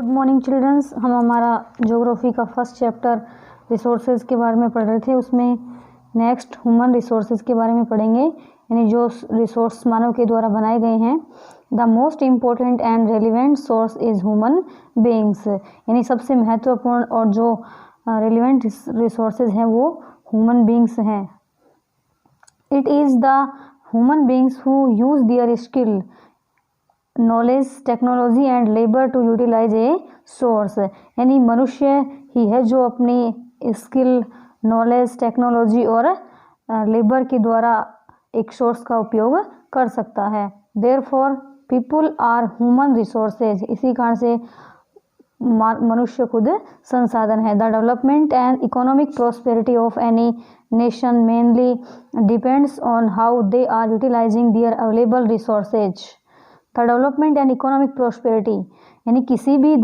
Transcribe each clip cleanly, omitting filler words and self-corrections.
Morning children's. हम हमारा geography का फर्स्ट चैप्टर रिसोर्सेज के बारे में पढ़ रहे थे। उसमें नेक्स्ट ह्यूमन रिसोर्सेज के बारे में पढ़ेंगे, यानी जो रिसोर्स मानव के द्वारा बनाए गए हैं। The most important and relevant source is human beings, यानी सबसे महत्वपूर्ण और जो रेलिवेंट रिसोर्सेज हैं वो ह्यूमन बीइंग्स हैं। It is the human beings who use their skill, knowledge, technology and labour to utilise a source, यानी मनुष्य ही है जो अपनी स्किल, नॉलेज, टेक्नोलॉजी और लेबर के द्वारा एक सोर्स का उपयोग कर सकता है। Therefore people are human resources, इसी कारण से मनुष्य खुद संसाधन है। The development and economic prosperity of any nation mainly depends on how they are utilising their available resources. The development and economic prosperity, यानी किसी भी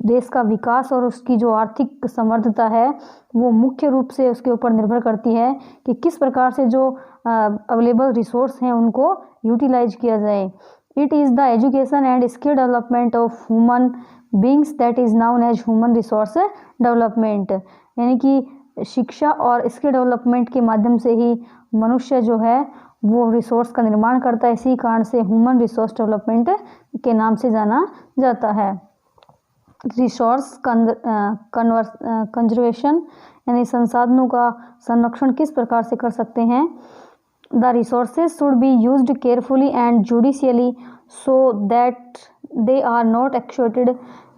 देश का विकास और उसकी जो आर्थिक समृद्धता है वो मुख्य रूप से उसके ऊपर निर्भर करती है कि किस प्रकार से जो अवेलेबल रिसोर्स हैं उनको यूटिलाइज किया जाए। It is the education and skill development of human beings that is known as human resource development, यानी कि शिक्षा और स्किल डेवलपमेंट के माध्यम से ही मनुष्य जो है वो रिसोर्स का निर्माण करता है। इसी कारण से ह्यूमन रिसोर्स डेवलपमेंट के नाम से जाना जाता है। रिसोर्स कंजर्वेशन, यानी संसाधनों का संरक्षण किस प्रकार से कर सकते हैं। The resources should be used carefully and judiciously so that they are not exploited,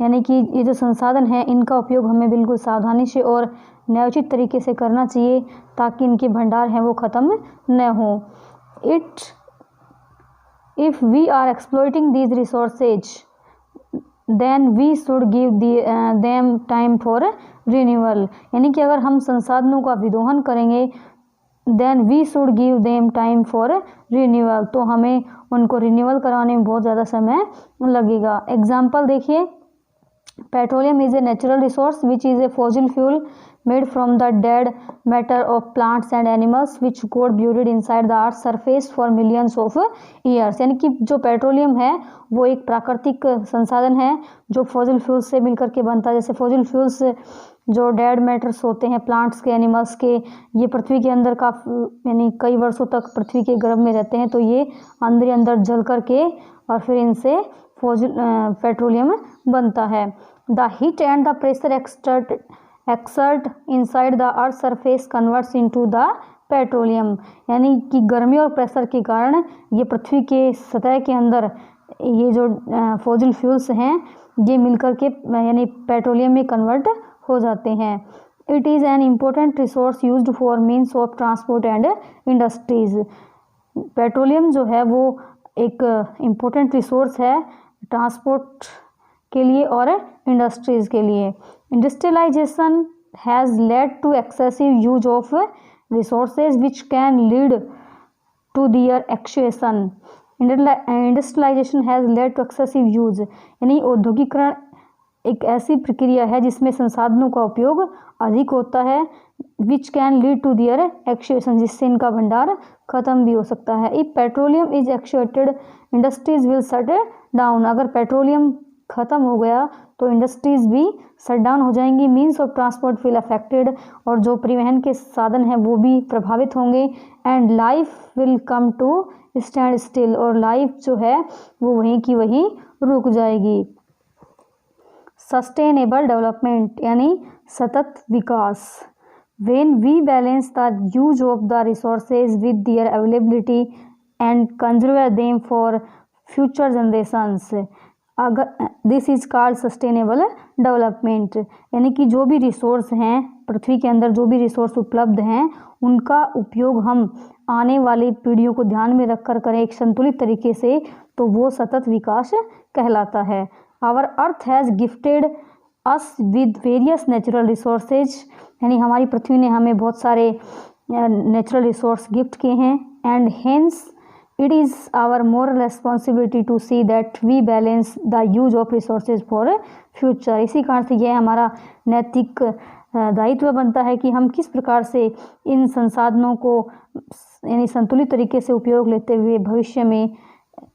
यानी कि ये जो संसाधन हैं इनका उपयोग हमें बिल्कुल सावधानी से और न्यायोचित तरीके से करना चाहिए ताकि इनके भंडार हैं वो ख़त्म न हो। If we are exploiting these resources, then we should give them time for renewal, यानी कि अगर हम संसाधनों का विदोहन करेंगे then we should give them time for renewal, तो हमें उनको रिन्यूअल कराने में बहुत ज़्यादा समय लगेगा। एग्जाम्पल देखिए, petroleum is a natural resource which is a fossil fuel made from the dead matter of plants and animals which got buried inside the earth's surface for millions of years, यानी कि जो petroleum है वो एक प्राकृतिक संसाधन है जो फॉसिल फ्यूल्स से मिलकर के बनता है। जैसे फॉसिल फ्यूल्स जो डेड मैटर्स होते हैं प्लांट्स के, एनिमल्स के, ये पृथ्वी के अंदर यानी कई वर्षों तक पृथ्वी के गर्भ में रहते हैं, तो ये अंदर अंदर जल करके और फिर इनसे पेट्रोलियम बनता है। The heat and the pressure exert inside the earth surface converts into the petroleum, यानी कि गर्मी और प्रेशर के कारण ये पृथ्वी के सतह के अंदर ये जो फॉसिल फ्यूल्स हैं ये मिलकर के यानी पेट्रोलियम में कन्वर्ट हो जाते हैं। It is an important resource used for means of transport and industries, petroleum जो है वो एक इम्पोर्टेंट रिसोर्स है ट्रांसपोर्ट के लिए और इंडस्ट्रीज़ के लिए। Industrialisation has led to excessive use of resources which can lead to their exhaustion. Industrialisation has led to excessive use, यानी औद्योगिकरण एक ऐसी प्रक्रिया है जिसमें संसाधनों का उपयोग अधिक होता है, which can lead to their exhaustion, जिससे इनका भंडार खत्म भी हो सकता है। If petroleum is exhausted industries will shut down, अगर पेट्रोलियम ख़त्म हो गया तो इंडस्ट्रीज़ भी शट डाउन हो जाएंगी। Means of transport will affected, और जो परिवहन के साधन हैं वो भी प्रभावित होंगे। And life will come to stand still, और लाइफ जो है वो वहीं की वहीं रुक जाएगी। सस्टेनेबल डेवलपमेंट, यानी सतत विकास। When we balance the use of the resources with their availability and conserve them for future generations, अगर this is called sustainable development, यानी कि जो भी रिसोर्स हैं पृथ्वी के अंदर, जो भी रिसोर्स उपलब्ध हैं उनका उपयोग हम आने वाली पीढ़ियों को ध्यान में रखकर करें एक संतुलित तरीके से, तो वो सतत विकास कहलाता है। Our earth has gifted us with various natural resources, यानी हमारी पृथ्वी ने हमें बहुत सारे नेचुरल रिसोर्स गिफ्ट किए हैं। And hence it is our moral responsibility to see that we balance the use of resources for future, इसी कारण से यह हमारा नैतिक दायित्व बनता है कि हम किस प्रकार से इन संसाधनों को यानी संतुलित तरीके से उपयोग लेते हुए भविष्य में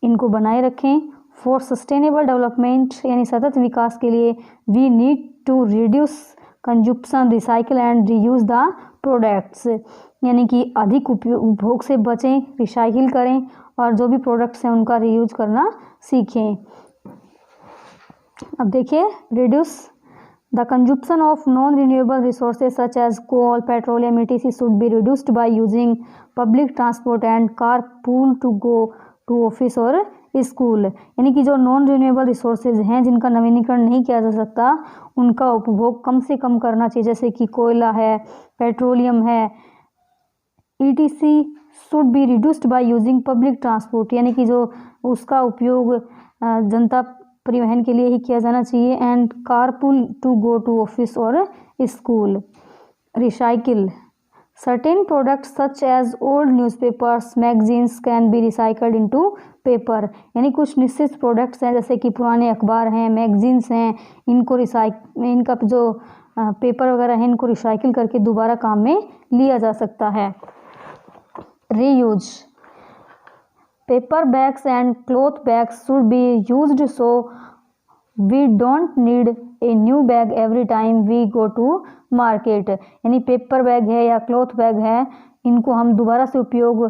इनको बनाए रखें फॉर सस्टेनेबल डेवलपमेंट यानी सतत विकास के लिए we need to reduce consumption, recycle and reuse the products, यानी कि अधिक उपभोग से बचें, रिसाइकिल करें और जो भी प्रोडक्ट्स हैं उनका रीयूज करना सीखें। अब देखिए, reduce the consumption of non renewable resources such as coal, petroleum etc should be reduced by using public transport and car pool to go to office और स्कूल, यानी कि जो नॉन रिन्यूएबल रिसोर्सेज हैं जिनका नवीनीकरण नहीं किया जा सकता उनका उपभोग कम से कम करना चाहिए, जैसे कि कोयला है, पेट्रोलियम है etc should be reduced by using public transport, यानी कि जो उसका उपयोग जनता परिवहन के लिए ही किया जाना चाहिए, and carpool to go to office और school. Recycle certain products such as old newspapers magazines can be recycled into paper, यानी कुछ निश्चित प्रोडक्ट्स हैं जैसे कि पुराने अखबार हैं, मैगजीन्स हैं, इनका जो पेपर वगैरह है इनको रिसाइकिल करके दोबारा काम में लिया जा सकता है। Reuse paper bags and cloth bags should be used so we don't need a new bag every time we go to market, यानी पेपर बैग है या क्लॉथ बैग है इनको हम दोबारा से उपयोग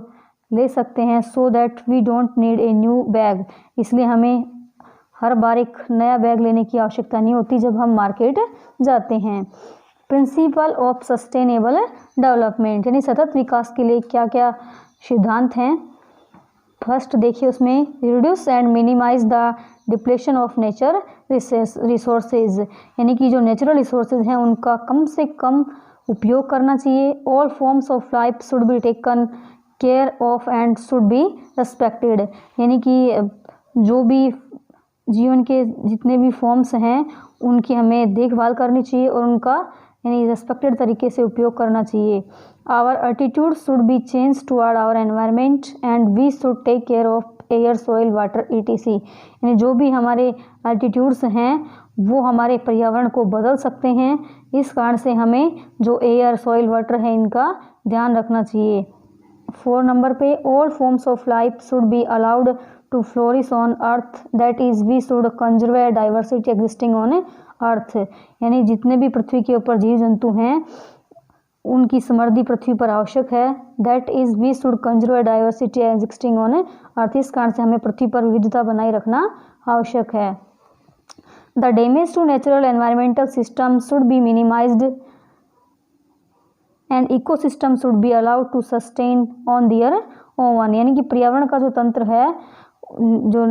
ले सकते हैं, so that we don't need a new bag, इसलिए हमें हर बार एक नया बैग लेने की आवश्यकता नहीं होती जब हम मार्केट जाते हैं। प्रिंसिपल ऑफ सस्टेनेबल डेवलपमेंट, यानी सतत विकास के लिए क्या क्या सिद्धांत हैं। फर्स्ट देखिए उसमें, reduce and minimise the depletion of nature resources, यानी कि जो नेचुरल रिसोर्सेज हैं उनका कम से कम उपयोग करना चाहिए। All forms of life should be taken care of and should be respected, यानी कि जो भी जीवन के जितने भी फॉर्म्स हैं उनकी हमें देखभाल करनी चाहिए और उनका यानी रेस्पेक्टेड तरीके से उपयोग करना चाहिए। Our attitude should be change toward our environment and we should take care of air, soil, water etc, यानी जो भी हमारे एटीट्यूड्स हैं वो हमारे पर्यावरण को बदल सकते हैं, इस कारण से हमें जो एयर, सॉइल, वाटर है इनका ध्यान रखना चाहिए। 4 नंबर पे, all forms of life should be allowed to flourish on earth, that is we should conserve diversity existing on earth, यानी जितने भी पृथ्वी के ऊपर जीव जंतु हैं उनकी समृद्धि पृथ्वी पर आवश्यक है। That is we should conserve diversity existing on earth, इस कारण से हमें पृथ्वी पर विविधता बनाए रखना आवश्यक है। The damage to natural environmental system should be minimised and ecosystem should be allowed to sustain on their own, यानी कि पर्यावरण का जो तंत्र है जो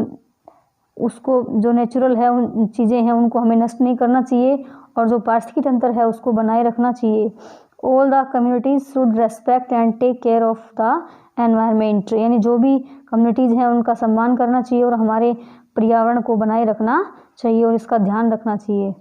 उसको जो नेचुरल है उन चीज़ें हैं उनको हमें नष्ट नहीं करना चाहिए और जो पारिस्थितिकी तंत्र है उसको बनाए रखना चाहिए। All the communities should respect and take care of the environment, यानी जो भी कम्युनिटीज़ हैं उनका सम्मान करना चाहिए और हमारे पर्यावरण को बनाए रखना चाहिए और इसका ध्यान रखना चाहिए।